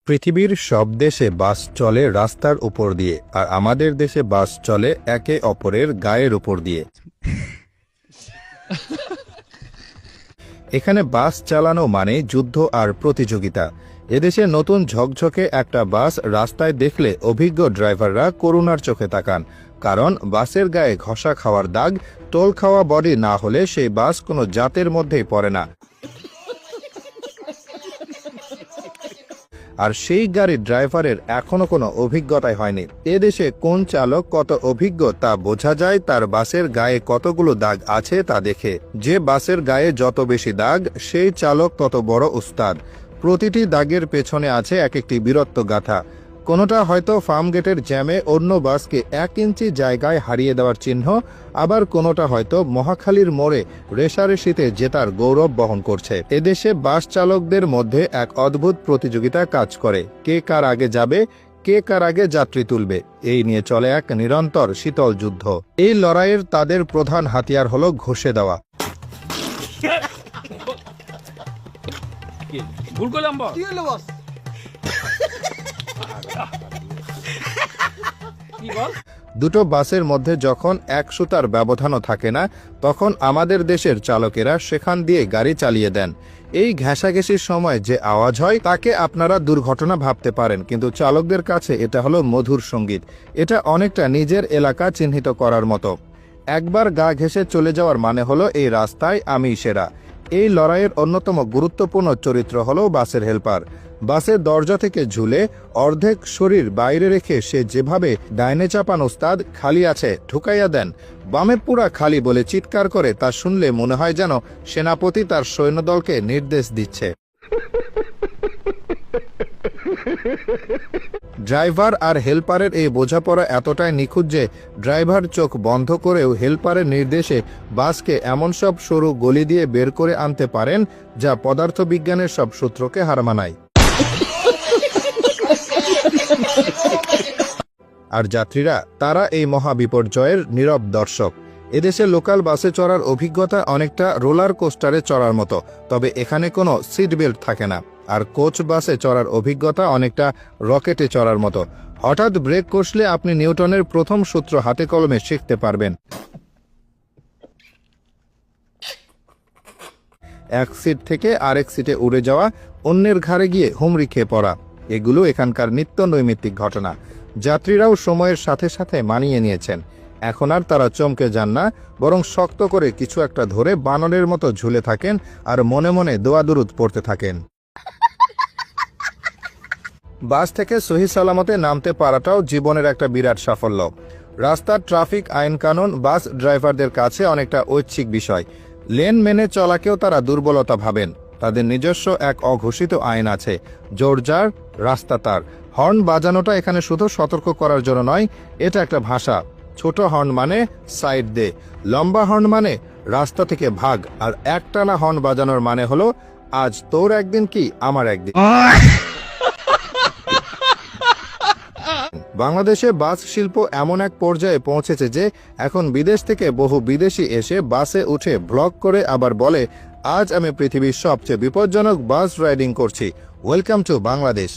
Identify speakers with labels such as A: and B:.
A: পৃথিবীর সব দেশে বাস চলে রাস্তার উপর দিয়ে, আর আমাদের দেশে বাস চলে একে অপরের গায়ের উপর দিয়ে। এখানে বাস চালানো মানে যুদ্ধ আর প্রতিযোগিতা। এদেশে নতুন ঝকঝকে একটা বাস রাস্তায় দেখলে অভিজ্ঞ ড্রাইভাররা করুণার চোখে তাকান, কারণ বাসের গায়ে ঘষা খাওয়ার দাগ, টোল খাওয়া বডি না হলে সেই বাস কোনো জাতের মধ্যেই পড়ে না। আর সেই গাড়ির ড্রাইভারের এখনো কোনো অভিজ্ঞতাই হয়নি। এদেশে কোন চালক কত অভিজ্ঞ তা বোঝা যায় তার বাসের গায়ে কতগুলো দাগ আছে তা দেখে। যে বাসের গায়ে যত বেশি দাগ, সেই চালক তত বড় উস্তাদ। প্রতিটি দাগের পেছনে আছে এক একটি বীরত্ব গাথা। কোনোটা হয়তো ফার্মগেটের জ্যামে অন্য বাসকে 1 ইঞ্চি জায়গায় হারিয়ে দেওয়ার চিহ্ন, আবার কোনোটা হয়তো মহাখালীর মোড়ে রেষারেষিতে জেতার গৌরব বহন করছে। এদেশে বাস চালকদের মধ্যে এক অদ্ভুত প্রতিযোগিতা কাজ করে। কে কার আগে যাবে, কে কার আগে যাত্রী তুলবে, এই নিয়ে চলে এক নিরন্তর শীতল যুদ্ধ। এই লড়াইয়ের তাদের প্রধান হাতিয়ার হলো ঘষে দেওয়া। দুটো বাসের মধ্যে যখন 1 সুতার ব্যবধানও থাকে না, তখন আমাদের দেশের চালকেরা সেখান দিয়ে গাড়ি চালিয়ে দেন। এই ঘেঁষাঘেঁষির সময় যে আওয়াজ হয় তাকে আপনারা দুর্ঘটনা ভাবতে পারেন, কিন্তু চালকদের কাছে এটা হলো মধুর সঙ্গীত। এটা অনেকটা নিজের এলাকা চিহ্নিত করার মতো। একবার গা ঘেঁষে চলে যাওয়ার মানে হলো এই রাস্তায় আমি সেরা। এই লড়াইয়ের অন্যতম গুরুত্বপূর্ণ চরিত্র হলো বাসের হেল্পার। বাসের দরজা থেকে ঝুলে অর্ধেক শরীর বাইরে রেখে সে যেভাবে ডাইনে চাপান ওস্তাদ, খালি আছে ঢুকাইয়া দেন, বামে পুরা খালি বলে চিৎকার করে, তা শুনলে মনে হয় যেন সেনাপতি তার সৈন্যদলকে নির্দেশ দিচ্ছে। ড্রাইভার আর হেল্পারের এই বোঝাপড়া এতটাই নিখুঁত যে ড্রাইভার চোখ বন্ধ করেও হেল্পারের নির্দেশে বাসকে এমন সব সরু গলি দিয়ে বের করে আনতে পারেন যা পদার্থবিজ্ঞানের সব সূত্রকে হার মানায়। আর যাত্রীরা, তারা এই মহাবিপর্যয়ের নীরব দর্শক। এদেশে লোকাল বাসে চড়ার অভিজ্ঞতা অনেকটা রোলার কোস্টারে চড়ার মতো, তবে এখানে কোনো সিট বেল্ট থাকে না। আর কোচ বাসে চড়ার অভিজ্ঞতা অনেকটা রকেটে চড়ার মতো। হঠাৎ ব্রেক কষলে আপনি নিউটনের প্রথম সূত্র হাতে কলমে শিখতে পারবেন। এক সিট থেকে আরেক সিটে উড়ে যাওয়া, অন্যের ঘাড়ে গিয়ে হুমড়ি খেয়ে পড়া, এগুলো এখানকার নিত্য নৈমিত্তিক ঘটনা। যাত্রীরাও সময়ের সাথে সাথে মানিয়ে নিয়েছেন। এখন আর তারা চমকে যান না, বরং শক্ত করে কিছু একটা ধরে বানরের মতো ঝুলে থাকেন আর মনে মনে দোয়া দুরুদ পড়তে থাকেন। বাস থেকে সহি সালামতে নামতে পারাটাও জীবনের একটা বিরাট সাফল্য। রাস্তার ট্রাফিক আইন কানুন বাস ড্রাইভারদের কাছে অনেকটা ঐচ্ছিক বিষয়। লেন মেনে চলাকেও তারা দুর্বলতা ভাবেন। তাদের নিজস্ব এক অঘোষিত আইন আছে, জোর যার রাস্তা তার। হর্ন বাজানোটা এখানে শুধু সতর্ক করার জন্য নয়, এটা একটা ভাষা। ছোট হর্ন মানে সাইড দে, লম্বা হর্ন মানে রাস্তা থেকে ভাগ, আর একটানা হর্ন বাজানোর মানে হলো আজ তোর একদিন কি আমার একদিন। বাংলাদেশে বাস শিল্প এমন এক পর্যায়ে পৌঁছেছে যে এখন বিদেশ থেকে বহু বিদেশি এসে বাসে উঠে ব্লগ করে আবার বলে, আজ আমি পৃথিবীর সবচেয়ে বিপজ্জনক বাস রাইডিং করছি, ওয়েলকাম টু বাংলাদেশ।